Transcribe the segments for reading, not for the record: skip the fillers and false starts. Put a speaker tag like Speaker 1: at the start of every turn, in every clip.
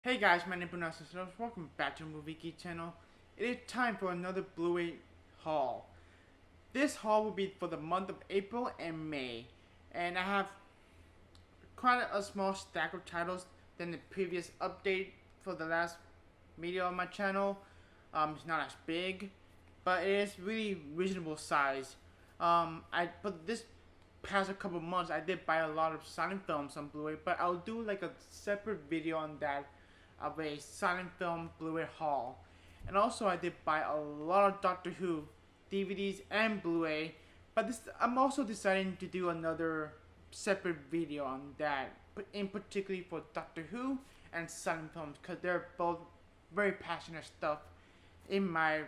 Speaker 1: Hey guys, my name is Bruno. Welcome back to the Movie Geek channel. It is time for another Blu-ray haul. This haul will be for the month of April and May, and I have quite a small stack of titles than the previous update for the last video on my channel. It's not as big, but it is really reasonable size. But this past a couple months I did buy a lot of silent films on Blu-ray, but I'll do like a separate video on that of a silent film Blu-ray haul. And also I did buy a lot of Doctor Who DVDs and Blu-ray, but I'm also deciding to do another separate video on that, but in particularly for Doctor Who and silent films, because they're both very passionate stuff in my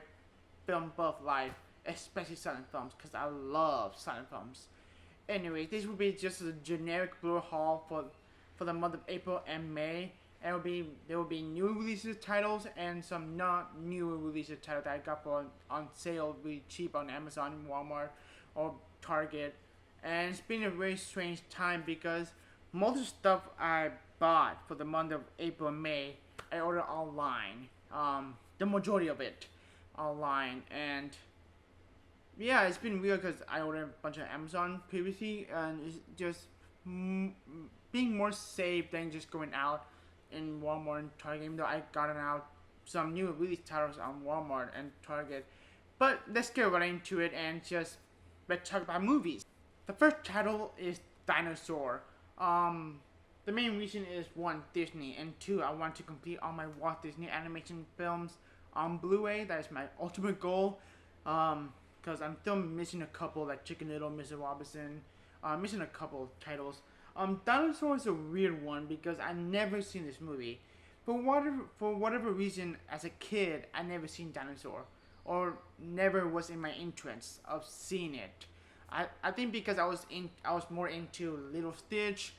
Speaker 1: film buff life, especially silent films, because I love silent films. Anyway, this will be just a generic Blu-ray haul for the month of April and May. And there will be new releases titles and some not new releases titles that I got on sale really cheap on Amazon, Walmart, or Target. And it's been a very strange time because most of the stuff I bought for the month of April and May I ordered online. The majority of it online, and yeah, it's been weird because I ordered a bunch of Amazon previously, and it's just being more safe than just going out in Walmart and Target, even though I gotten out some new release titles on Walmart and Target. But let's get right into it and let's talk about movies. The first title is Dinosaur. The main reason is one, Disney, and two, I want to complete all my Walt Disney animation films on Blu-ray. That is my ultimate goal. Because I'm still missing a couple, like Chicken Little, Mr. Robinson. Missing a couple titles. Dinosaur is a weird one because I never seen this movie. For whatever reason, as a kid, I never seen Dinosaur, or never was in my interest of seeing it. I think because I was more into Little Stitch,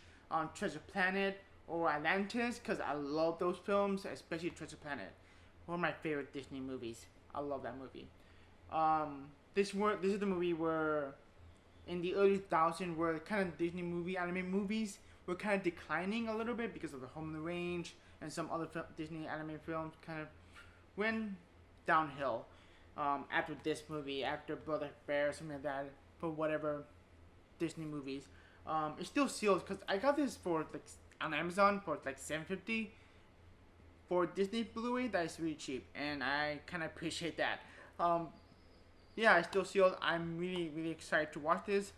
Speaker 1: Treasure Planet, or Atlantis, because I love those films, especially Treasure Planet. One of my favorite Disney movies. I love that movie. This is the movie where in the early 2000s where kind of Disney anime movies were kind of declining a little bit because of the Home on the Range and some other Disney anime films kind of went downhill after this movie, after Brother Bear, something like that, for whatever Disney movies. It's still sealed because I got this for like on Amazon for like $7.50 for Disney Blu-ray. That is really cheap, and I kind of appreciate that. Yeah, it's still sealed. I'm really excited to watch this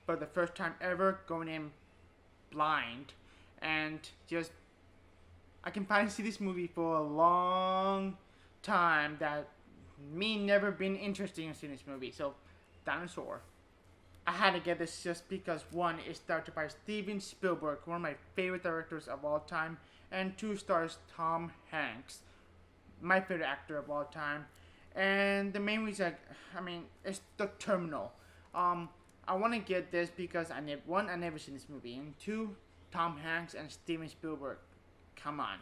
Speaker 1: for the first time ever, going in blind, and just I can finally see this movie for a long time that me never been interested in seeing this movie. So, Dinosaur. I had to get this just because one, it's directed by Steven Spielberg, one of my favorite directors of all time, and two, stars Tom Hanks, my favorite actor of all time. And the main reason, it's The Terminal. I want to get this because I never seen this movie, and two, Tom Hanks and Steven Spielberg. Come on.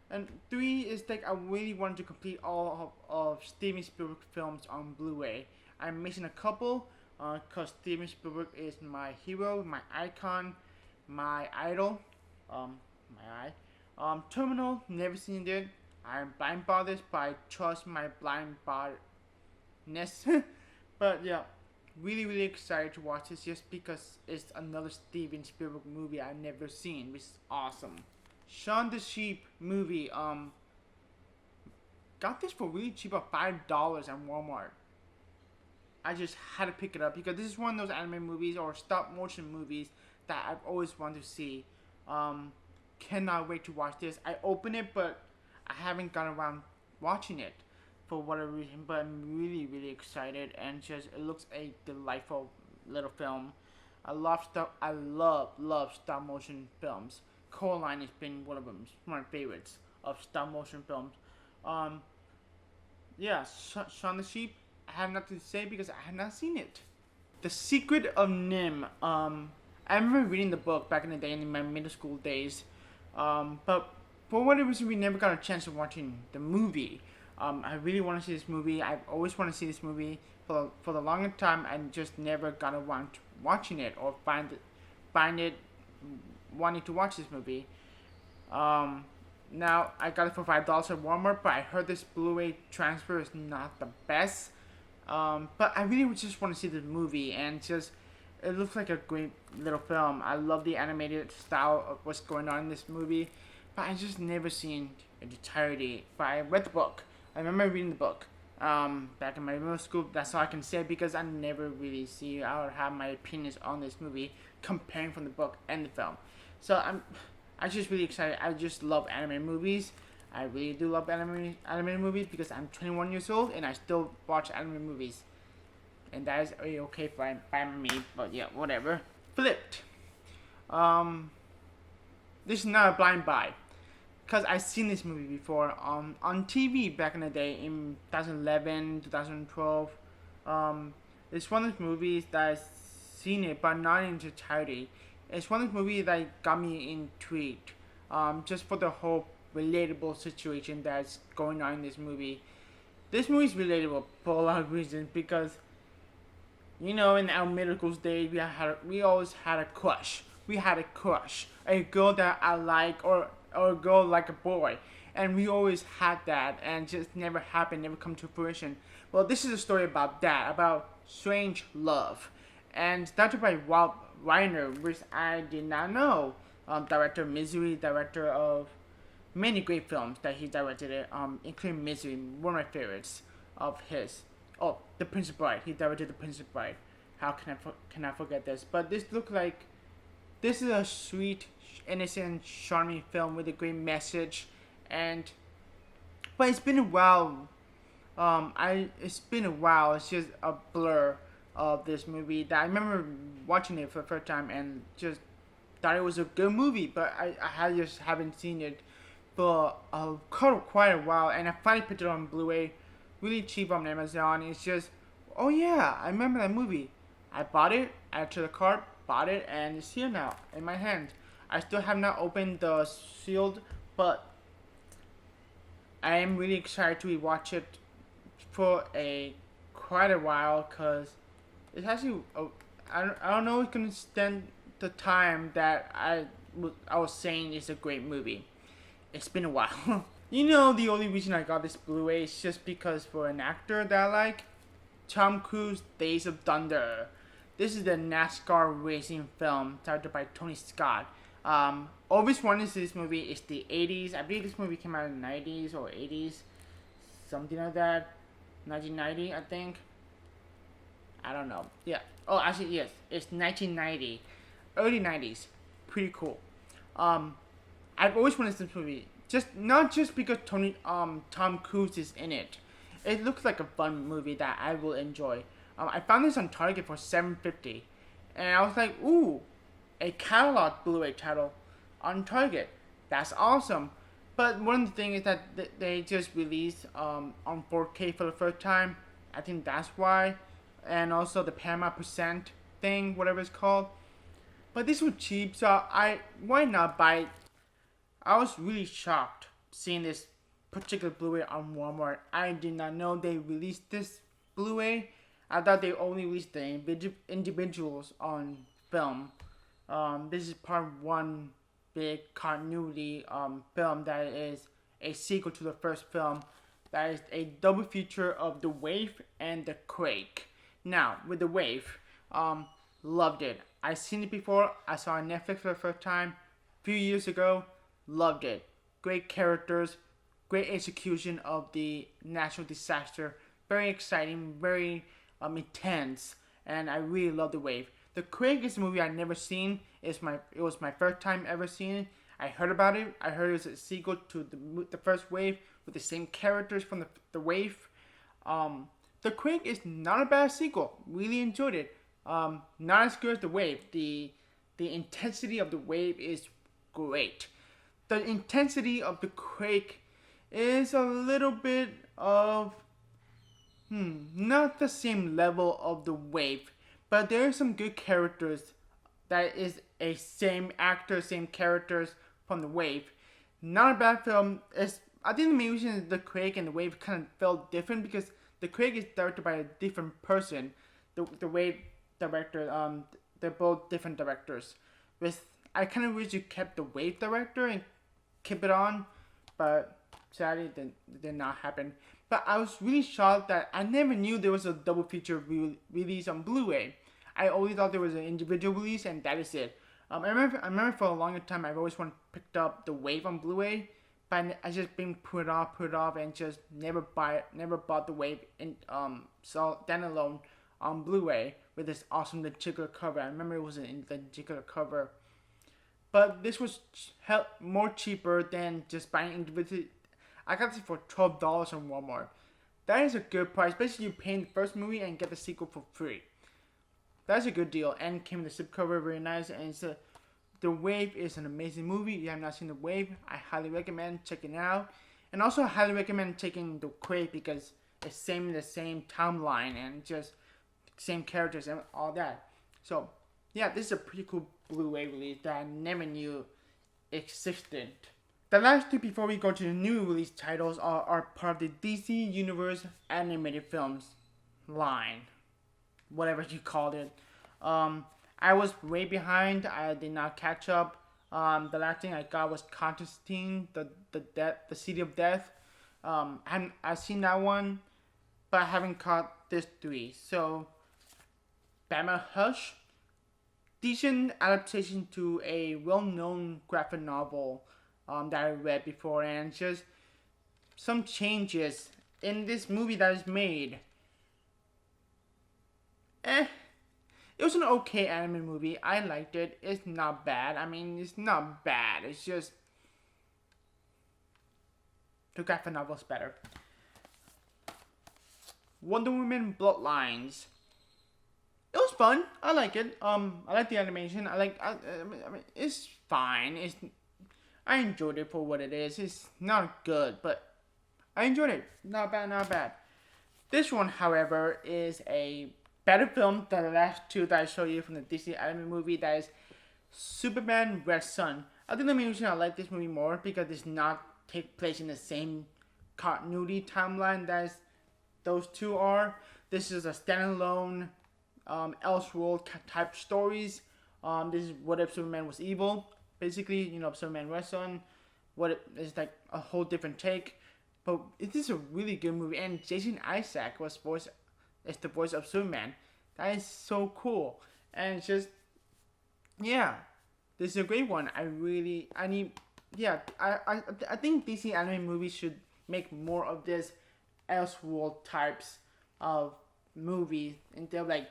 Speaker 1: And three is like I really wanted to complete all of Steven Spielberg films on Blu-ray. I'm missing a couple, cause Steven Spielberg is my hero, my icon, my idol, my eye. Terminal, never seen it. I'm blind bothered, but I trust my blind botheredness. But yeah, really excited to watch this just because it's another Steven Spielberg movie I've never seen, which is awesome. Shaun the Sheep movie, got this for really cheap of $5 on Walmart. I just had to pick it up because this is one of those anime movies or stop motion movies that I've always wanted to see. Cannot wait to watch this. I opened it, but I haven't gotten around watching it for whatever reason, but I'm really excited, and just it looks a delightful little film. I love stop motion films. Coraline has been one of them, one of my favorites of stop motion films. Yeah, Shaun the Sheep. I have nothing to say because I have not seen it. The Secret of Nim. I remember reading the book back in the day in my middle school days, but for whatever reason, we never got a chance of watching the movie. I really want to see this movie. I've always wanted to see this movie for the longest time, and just never got around to watching it or find it wanting to watch this movie. Now I got it for $5 at Walmart, but I heard this Blu-ray transfer is not the best. But I really just want to see the movie, and just it looks like a great little film. I love the animated style of what's going on in this movie, but I just never seen the entirety. But I read the book. I remember reading the book. Back in my middle school. That's all I can say because I never really see or have my opinions on this movie comparing from the book and the film. So I just really excited. I just love anime movies. I really do love anime movies because I'm 21 years old and I still watch anime movies, and that is okay by me. But yeah, whatever. Flipped. This is not a blind buy, because I've seen this movie before on TV back in the day in 2011, 2012. It's one of those movies that I've seen it, but not in its entirety. It's one of those movies that got me intrigued, just for the whole relatable situation that's going on in this movie. This movie is relatable for a lot of reasons because, in our middle school days, we always had a crush. We had a crush, a girl that I like, or a girl like a boy, and we always had that, and just never happened, never come to fruition. Well, this is a story about that, about strange love, and directed by Walt Reiner, which I did not know. Director of Misery, director of many great films that he directed, including Misery, one of my favorites of his. Oh, The Princess Bride. He directed The Princess Bride. How can I forget this? But this is a sweet, innocent, charming film with a great message, but it's been a while. It's been a while. It's just a blur of this movie that I remember watching it for the first time and just thought it was a good movie, but I just haven't seen it for quite a while, and I finally picked it on Blu-ray, really cheap on Amazon. It's just, oh yeah, I remember that movie. I bought it, added to the cart, bought it, and it's here now in my hand. I still have not opened the sealed, but I am really excited to rewatch it for quite a while, because it's actually I don't know if it can stand the time that I was saying it's a great movie. It's been a while. The only reason I got this Blu-ray is just because for an actor that I like, Tom Cruise, Days of Thunder. This is the NASCAR racing film directed by Tony Scott. Always wanted to see this movie. It's the 80s. I believe this movie came out in the 90s or 80s. Something like that. 1990, I think. I don't know. Yeah. Oh, actually, yes. It's 1990. Early 90s. Pretty cool. I've always wanted this movie. Not just because Tom Cruise is in it. It looks like a fun movie that I will enjoy. I found this on Target for $7.50, and I was like, ooh, a catalog Blu-ray title on Target. That's awesome. But one of the things is that they just released on 4K for the first time. I think that's why. And also the Paramount Percent thing, whatever it's called. But this was cheap, so why not buy it? I was really shocked seeing this particular Blu-ray on Walmart. I did not know they released this Blu-ray. I thought they only released the individuals on film. This is part one big continuity film that is a sequel to the first film. That is a double feature of The Wave and The Quake. Now, with The Wave, loved it. I've seen it before. I saw it on Netflix for the first time a few years ago. Loved it. Great characters, great execution of the natural disaster. Very exciting, very intense, and I really love The Wave. The Quake is a movie I've never seen. It was my first time ever seeing it. I heard about it. I heard it was a sequel to the first Wave with the same characters from the Wave. The Quake is not a bad sequel. Really enjoyed it. Not as good as The Wave. The intensity of The Wave is great. The intensity of The Quake is a little bit of not the same level of The Wave, but there are some good characters that is a same actor, same characters from The Wave. Not a bad film. I think the main reason is The Quake and The Wave kind of felt different because The Quake is directed by a different person. The Wave director, they're both different directors. I kind of wish you kept the Wave director and keep it on, but sadly it did not happen. But I was really shocked that I never knew there was a double feature release on Blu-ray. I always thought there was an individual release, and that is it. I remember for a longer time I've always wanted to pick up the Wave on Blu-ray, but I just been put off, and just never bought the Wave in standalone on Blu-ray with this awesome particular cover. I remember it was in the particular cover, but this was more cheaper than just buying individually. I got this for $12 on Walmart. That is a good price. Basically, you pay the first movie and get the sequel for free. That's a good deal, and came with the slipcover, very nice. And The Wave is an amazing movie. If you have not seen The Wave, I highly recommend checking it out. And also, I highly recommend checking The Quake because it's the same timeline and just same characters and all that. So, yeah, this is a pretty cool Blu-ray release that I never knew existed. The last two before we go to the new release titles are part of the DC Universe animated films line, whatever you called it. I was way behind. I did not catch up. The last thing I got was Constantine, the City of Death. I've seen that one, but I haven't caught this three. So, Batman Hush, decent adaptation to a well-known graphic novel that I read before, and just some changes in this movie that is made. It was an okay anime movie. I liked it. It's not bad. I mean, it's not bad. It's just the graphic novel's better. Wonder Woman Bloodlines. It was fun. I like it. I like the animation. I mean, it's fine. I enjoyed it for what it is. It's not good, but I enjoyed it. Not bad. This one, however, is a better film than the last two that I showed you from the Disney anime movie. That is Superman Red Sun. I think the main reason I like this movie more because it does not take place in the same continuity timeline that those two are. This is a standalone Elseworld type stories. This is what if Superman was evil. Basically, Superman Red Sun. It's like a whole different take. But it is a really good movie. And Jason Isaac is the voice of Superman. That is so cool. And it's just, yeah, this is a great one. I think DC anime movies should make more of this Elseworld types of movies instead of like,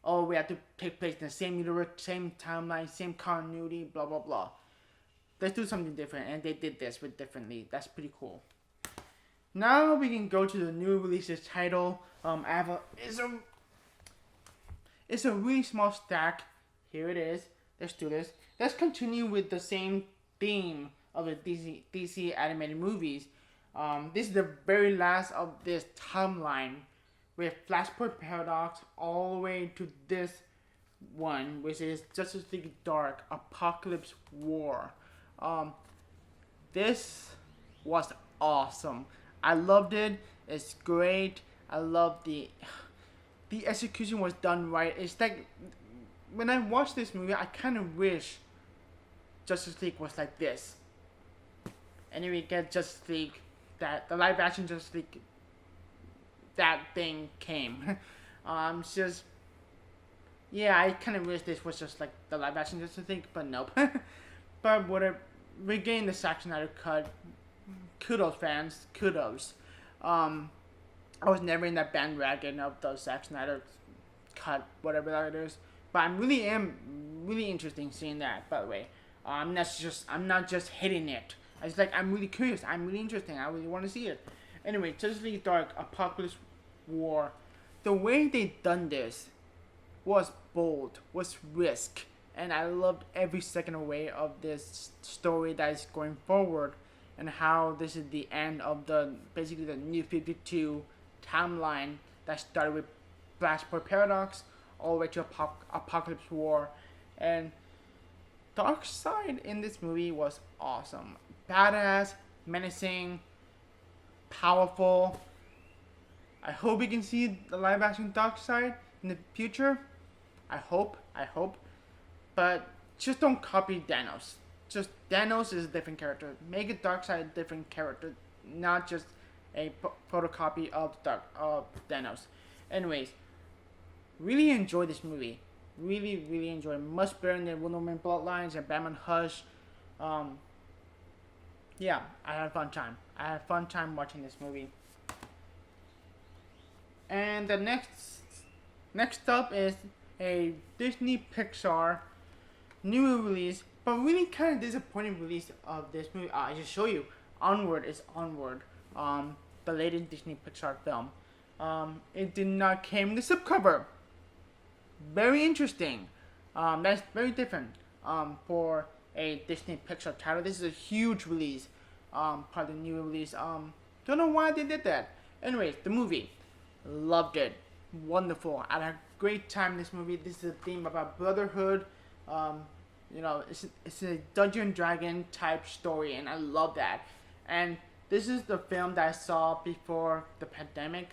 Speaker 1: oh, we have to take place in the same universe, same timeline, same continuity, blah blah blah. Let's do something different, and they did this with differently. That's pretty cool. Now we can go to the new releases title. It's a really small stack. Here it is. Let's do this. Let's continue with the same theme of the DC animated movies. This is the very last of this timeline with Flashpoint Paradox all the way to this one, which is Justice League Dark Apocalypse War. This was awesome. I loved it. It's great. I love the execution was done right. It's like when I watched this movie, I kind of wish Justice League was like this. And then we get Justice League, the live action Justice League, that thing came. It's just, yeah, I kind of wish this was just like the live action Justice League, but nope. But whatever, we're getting the Zack Snyder cut. Kudos, fans. Kudos. I was never in that bandwagon of the Zack Snyder cut, whatever that is. But I am really interested in seeing that. By the way, I'm not just hitting it. I'm really curious. I'm really interested. I really want to see it. Anyway, Justice League Dark Apocalypse War. The way they done this was bold, was risk, and I loved every second away of this story that is going forward, and how this is the end of basically the New 52 timeline that started with Flashpoint Paradox all the way to Apocalypse War. And Darkseid in this movie was awesome. Badass, menacing, powerful. I hope we can see the live action Darkseid in the future. I hope. But just don't copy Thanos. just Thanos is a different character. Make it Darkseid a different character, not just a photocopy of Thanos. Anyways, really enjoy this movie. Really enjoy it. Much better than Wonder Woman Bloodlines and Batman Hush. Yeah, I had a fun time. I had a fun time watching this movie. And the next up is a Disney Pixar new release, but really kind of disappointing release of this movie. I just show you. Onward is Onward. The latest Disney Pixar film. It did not came in the slipcover. Very interesting. That's very different. For a Disney Pixar title, this is a huge release. Part of the new release. Don't know why they did that. Anyways, the movie. Loved it. Wonderful. I had a great time in this movie. This is a theme about brotherhood. It's a Dungeon and Dragon type story, and I love that. And this is the film that I saw before the pandemic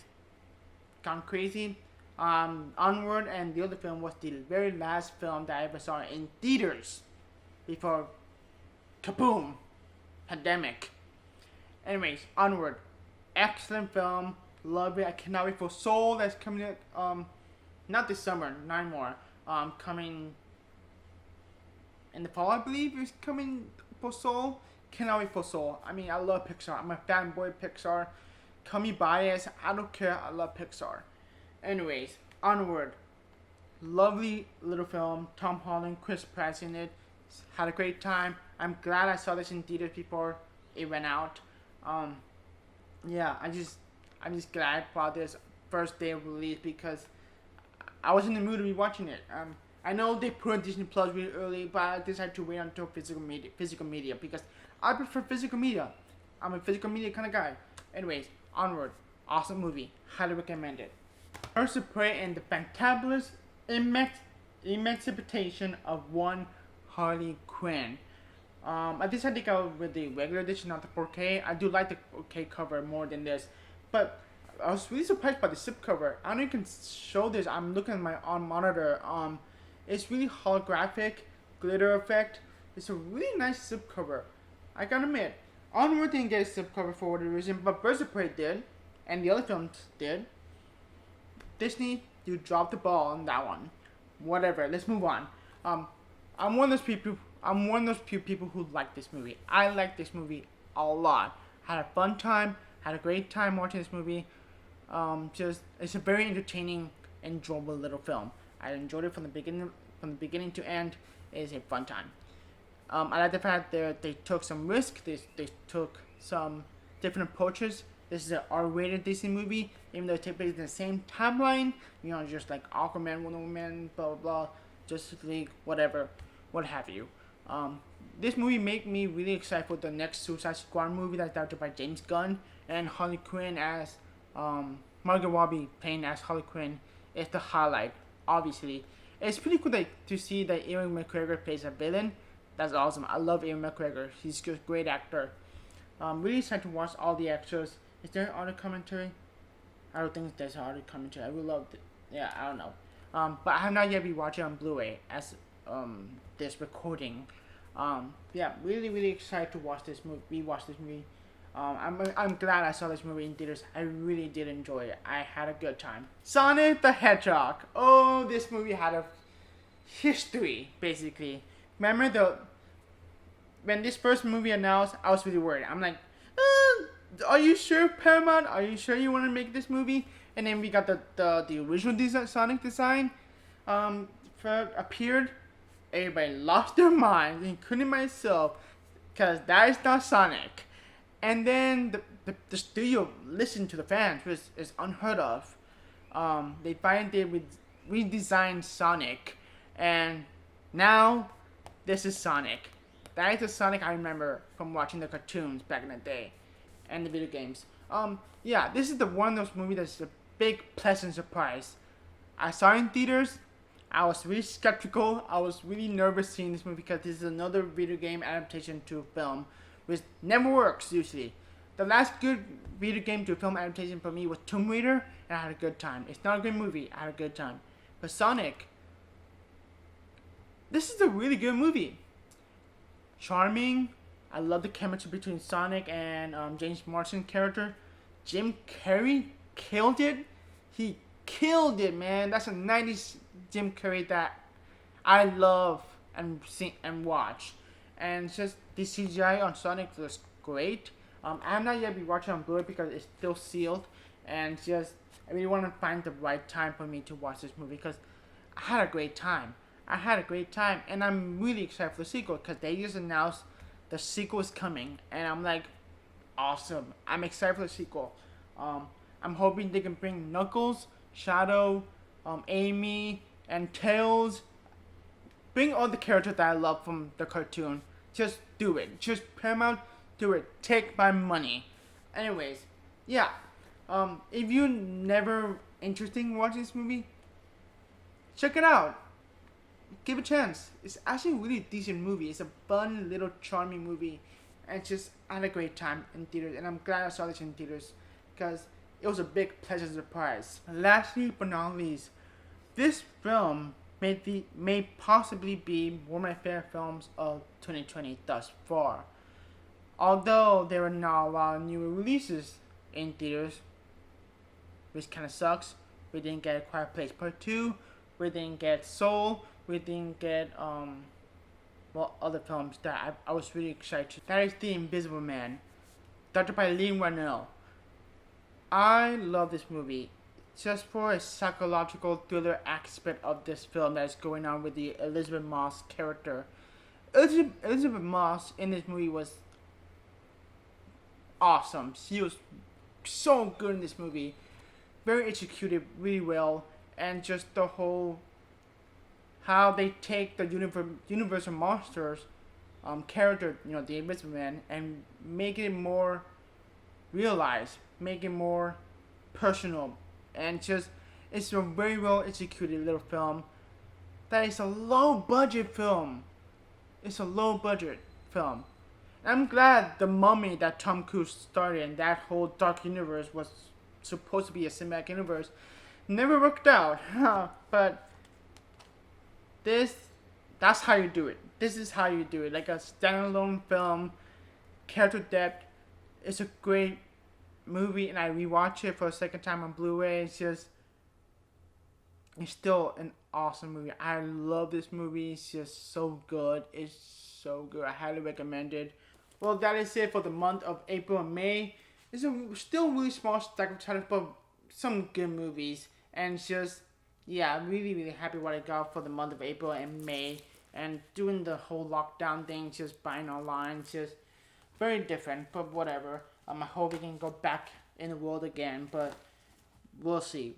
Speaker 1: gone crazy. Onward, and the other film was the very last film that I ever saw in theaters before kaboom, pandemic. Anyways, Onward, excellent film. Love it. I cannot wait for Soul that's coming out, not this summer, 9 more. Coming in the fall, I believe, is coming for Soul. Cannot wait for Soul. I mean, I love Pixar. I'm a fanboy of Pixar. Call me biased. I don't care. I love Pixar. Anyways, Onward. Lovely little film. Tom Holland, Chris Pratt in it. Had a great time. I'm glad I saw this in theaters before it went out. Yeah, I'm just glad for this first day of release because I was in the mood to be watching it. I know they put on Disney Plus really early, but I decided to wait until physical media because I prefer physical media. I'm a physical media kind of guy. Anyways, Onward, awesome movie, highly recommend it. Birds of Prey and the fantabulous emancipation of one Harley Quinn. I decided to go with the regular edition, not the 4K. I do like the 4K cover more than this, but I was really surprised by the slipcover. I don't know if you can show this. I'm looking at my on monitor. It's really holographic, glitter effect. It's a really nice slipcover. I gotta admit, Onward didn't get a slipcover for whatever reason, but Birds of Prey did, and the other films did. Disney, you dropped the ball on that one. Whatever. Let's move on. I'm one of those people. I'm one of those few people who like this movie. I like this movie a lot. Had a fun time. Had a great time watching this movie. It's a very entertaining, enjoyable little film. I enjoyed it from the beginning to end. It is a fun time. I like the fact that they took some risk. They took some different approaches. This is an R-rated Disney movie, even though it takes place in the same timeline. Just like Aquaman, Wonder Woman, blah blah blah, Justice League, whatever, what have you. This movie made me really excited for the next Suicide Squad movie that's directed by James Gunn, and Harley Quinn as Margot Robbie playing as Harley Quinn is the highlight. Obviously, it's pretty cool to see that Ewan McGregor plays a villain. That's awesome. I love Ewan McGregor. He's just a great actor. Really excited to watch all the extras. Is there audio commentary? I don't think there's audio commentary. I would love it. Yeah, I don't know. But I have not yet been watching on Blu-ray as this recording. Yeah, really excited to watch this movie. Rewatch this movie. I'm glad I saw this movie in theaters. I really did enjoy it. I had a good time. Sonic the Hedgehog. Oh, this movie had a history, basically. Remember when this first movie announced, I was really worried. I'm like, are you sure, Paramount? Are you sure you want to make this movie? And then we got the original Sonic design appeared. Everybody lost their minds, including myself, because that is not Sonic. And then the studio listened to the fans, which is unheard of. They finally redesigned Sonic, and now this is Sonic. That is the Sonic I remember from watching the cartoons back in the day, and the video games. Yeah, this is the one of those movies that's a big pleasant surprise. I saw it in theaters. I was really skeptical. I was really nervous seeing this movie because this is another video game adaptation to film, which never works usually. The last good video game to film adaptation for me was Tomb Raider, and I had a good time. It's not a good movie. I had a good time. But Sonic, this is a really good movie. charming. I love the chemistry between Sonic and James Marsden character. Jim Carrey killed it. He killed it, man. That's a 90s Jim Carrey that I love and see and watch. And it's just the CGI on Sonic looks great. I'm not yet be watching on Blu-ray because it's still sealed, and just I really want to find the right time for me to watch this movie because I had a great time. And I'm really excited for the sequel because they just announced the sequel is coming, and I'm like, awesome. I'm excited for the sequel. I'm hoping they can bring Knuckles, Shadow, Amy, and Tails. Bring all the characters that I love from the cartoon. Just do it. Just Paramount, do it. Take my money. Anyways, yeah. If you're never interested in watching this movie, check it out. Give it a chance. It's actually a really decent movie. It's a fun, little, charming movie. And it's just, I had a great time in theaters. And I'm glad I saw this in theaters because it was a big pleasant surprise. Lastly but not least, this film may possibly be one of my favorite films of 2020 thus far. Although there are not a lot of new releases in theaters, which kind of sucks. We didn't get A Quiet Place Part 2, we didn't get Soul, we didn't get other films that I was really excited to. That is The Invisible Man, directed by Lee Whannell. I love this movie. Just for a psychological thriller aspect of this film that's going on with the Elizabeth Moss character. Elizabeth Moss in this movie was awesome. She was so good in this movie. Very executed really well. And just the whole how they take the Universal Monsters character, the Invisible Man, and make it more realized, make it more personal. And just, it's a very well executed little film. That is a low budget film. It's a low budget film. I'm glad The Mummy that Tom Cruise started and that whole dark universe was supposed to be a cinematic universe never worked out. But that's how you do it. This is how you do it. Like a standalone film, character depth. It's a great movie, and I rewatched it for a second time on Blu-ray. It's still an awesome movie. I love this movie. It's just so good. It's so good. I highly recommend it. Well, that is it for the month of April and May. It's a still really small stack of titles, but some good movies. And it's just, yeah, I'm really, really happy what I got for the month of April and May. And doing the whole lockdown thing, just buying online, it's just very different, but whatever. I hope we can go back in the world again, but we'll see.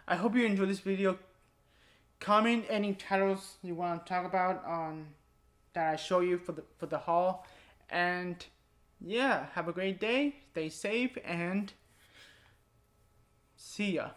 Speaker 1: I hope you enjoyed this video. Comment any titles you want to talk about that I show you for the haul. And yeah, have a great day. Stay safe and see ya.